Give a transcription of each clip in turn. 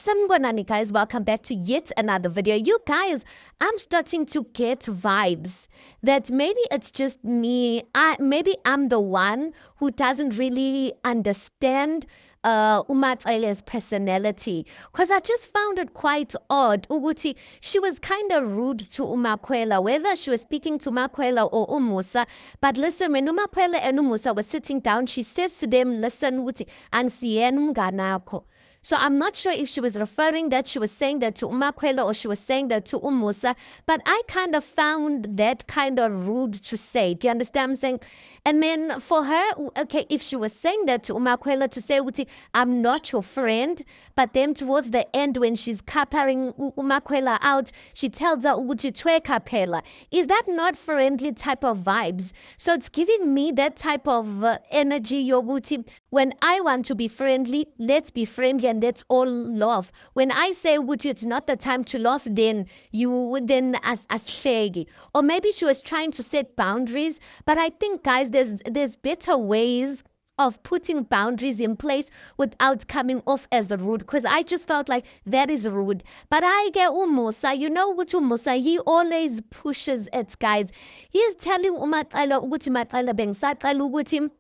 Sanibonani guys, welcome back to yet another video. You guys, I'm starting to get vibes that maybe it's just me. Maybe I'm the one who doesn't really understand Umatsele's personality, because I just found it quite odd ukuthi she was kind of rude to Umakwela, whether she was speaking to Umakwela or Umusa. But listen, when Umakwela and Umusa were sitting down, she says to them, listen ukuthi ansiyena umnganakho. So I'm not sure if she was referring that she was saying that to Umakwela or she was saying that to Umusa, but I kind of found that kind of rude to say. Do you understand what I'm saying? And then for her, okay, if she was saying that to Umakwela to say, Uti, I'm not your friend, but then towards the end when she's kaparing Umakwela out, she tells her, Uti, twe kapela. Is that not friendly type of vibes? So it's giving me that type of energy, Yoguti. When I want to be friendly, let's be friendly and let's all laugh. When I say, Uti, it's not the time to laugh, then you would then as shaggy. Or maybe she was trying to set boundaries, but I think, guys, there's better ways of putting boundaries in place without coming off as rude, because I just felt like that is rude. But I get Umusa, you know what Umusa, he always pushes it, guys. He's telling Umatsala ukuthi Matsala bengisaqala ukuthi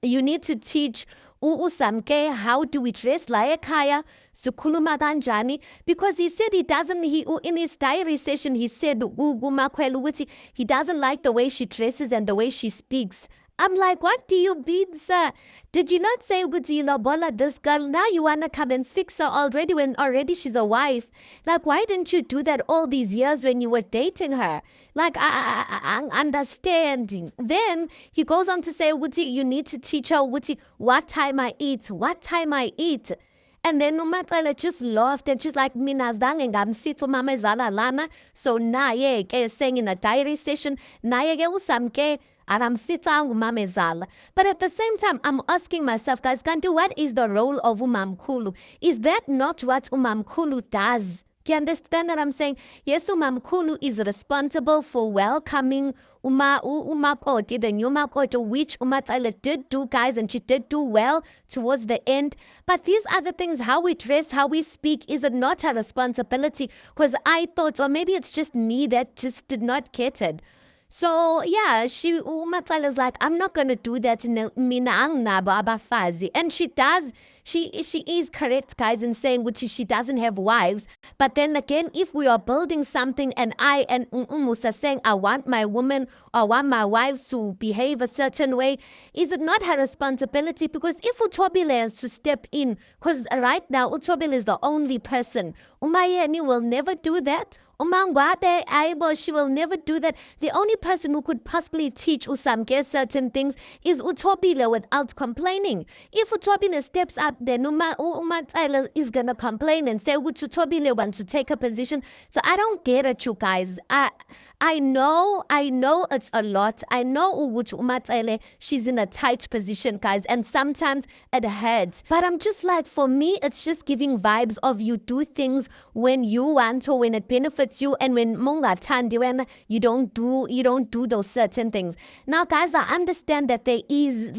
you need to teach uSamke how do we dress la ekhaya sikhuluma kanjani, because he said in his diary session he said kuMakwela ukuthi he doesn't like the way she dresses and the way she speaks. I'm like, what do you mean, sir? Did you not say bola this girl? Now you wanna come and fix her already when already she's a wife. Like, why didn't you do that all these years when you were dating her? Like, I'm understanding. Then he goes on to say, Wuti, you need to teach her, Wuti, what time I eat. And then Umatsele just laughed and she's like, Mina zange ngamfitho mama ezala lana. So naye ke saying in a diary session, naye ke uSamke akamfitanga umama ezala. But at the same time, I'm asking myself, guys, Kanti, what is the role of umamkhulu? Is that not what umamkhulu does? Do you understand what I'm saying? Yes, umamkhulu is responsible for welcoming umakoti, the new umakoti, which Umatsele did do, guys, and she did do well towards the end. But these other things, how we dress, how we speak, is it not a responsibility? Because I thought, or maybe it's just me that just did not get it. So yeah, Umatsele is like, I'm not gonna do that in mina anginabo abafazi. And she does, she is correct, guys, in saying which she doesn't have wives. But then again, if we are building something and I and Umusa saying I want my woman or I want my wives to behave a certain way, is it not her responsibility? Because if Utobile has to step in, because right now Utobile is the only person, Umayeni will never do that. Umangwate Aibo, she will never do that. The only person who could possibly teach Usamke certain things is Utobile without complaining. If Utobile steps up, then Umatsele is gonna complain and say Utobile wants to take a position. So I don't get it, you guys. I know it's a lot. I know Umatsele, she's in a tight position, guys, and sometimes it hurts. But I'm just like, for me, it's just giving vibes of you do things when you want or when it benefits you, and when munga tandi when you don't do those certain things. Now, guys, I understand that there is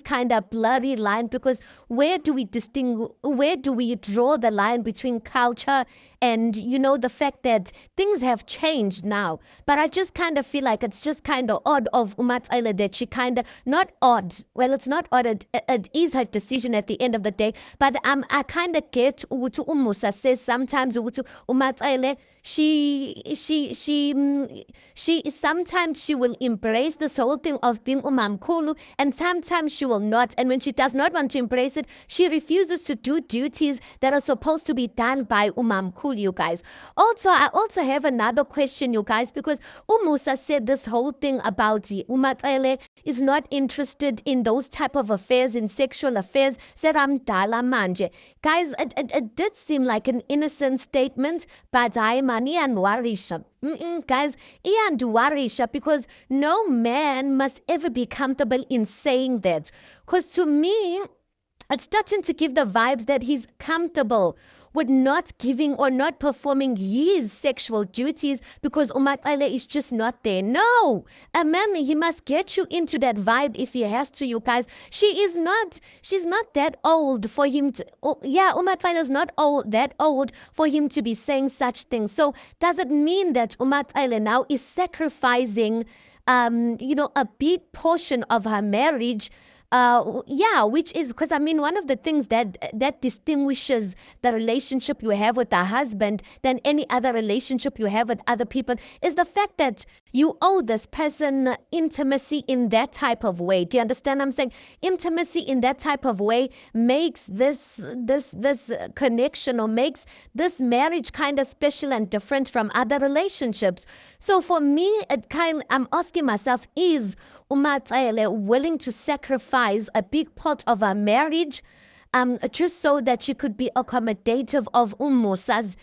kind of blurry line, because where do we draw the line between culture and the fact that things have changed now? But I just kind of feel like it's just kind of odd of Umatsele that she kind of, not odd, well, it's not odd, it is her decision at the end of the day. But I kind of get ukuthi Umusa says sometimes ukuthi Umatsele, she sometimes she will embrace this whole thing of being umamkhulu, and sometimes she will not. And when she does not want to embrace it, she refuses to do duties that are supposed to be done by umamkhulu, you guys. Also, I also have another question, you guys, because Umusa said this whole thing about Umatsele is not interested in those type of affairs, in sexual affairs. Said amdala manje. Guys, it did seem like an innocent statement, but iyanwarisha. Guys, iyanwarisha, because no man must ever be comfortable in saying that. Because to me, it's starting to give the vibes that he's comfortable with not giving or not performing his sexual duties because uMacele is just not there. No, a man, he must get you into that vibe if he has to, you guys. She's not that old for him to, oh, yeah, uMacele is not that old for him to be saying such things. So does it mean that uMacele now is sacrificing a big portion of her marriage? Yeah, which is because I mean, one of the things that distinguishes the relationship you have with a husband than any other relationship you have with other people is the fact that you owe this person intimacy in that type of way. Do you understand what I'm saying? Intimacy in that type of way makes this connection, or makes this marriage kind of special and different from other relationships. So for me, I'm asking myself, is uMacele willing to sacrifice a big part of her marriage just so that she could be accommodative of Umusa's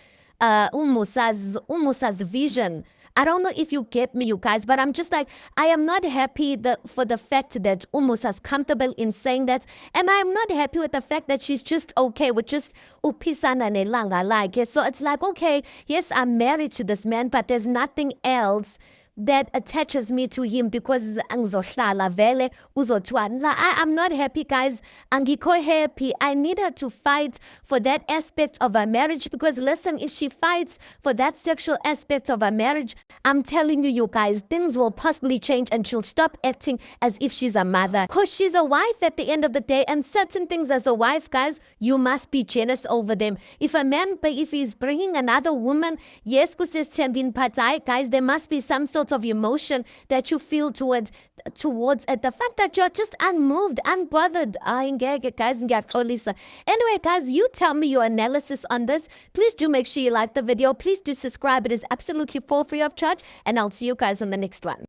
vision? I don't know if you get me, you guys, but I'm just like, I am not happy for the fact that Umusa's comfortable in saying that, and I'm not happy with the fact that she's just okay with just upisana nelanga like it. So it's like, okay, yes, I'm married to this man, but there's nothing else that attaches me to him because angizohlala vele uzothwani. I'm not happy, guys. Angikho happy. I need her to fight for that aspect of her marriage because listen, if she fights for that sexual aspect of her marriage, I'm telling you, you guys, things will possibly change and she'll stop acting as if she's a mother. Because she's a wife at the end of the day, and certain things as a wife, guys, you must be jealous over them. If a man, if he's bringing another woman, yes, guys, there must be some sort of emotion that you feel towards it. The fact that you're just unmoved, unbothered. Anyway, guys, you tell me your analysis on this. Please do make sure you like the video. Please do subscribe. It is absolutely for free of charge, and I'll see you guys on the next one.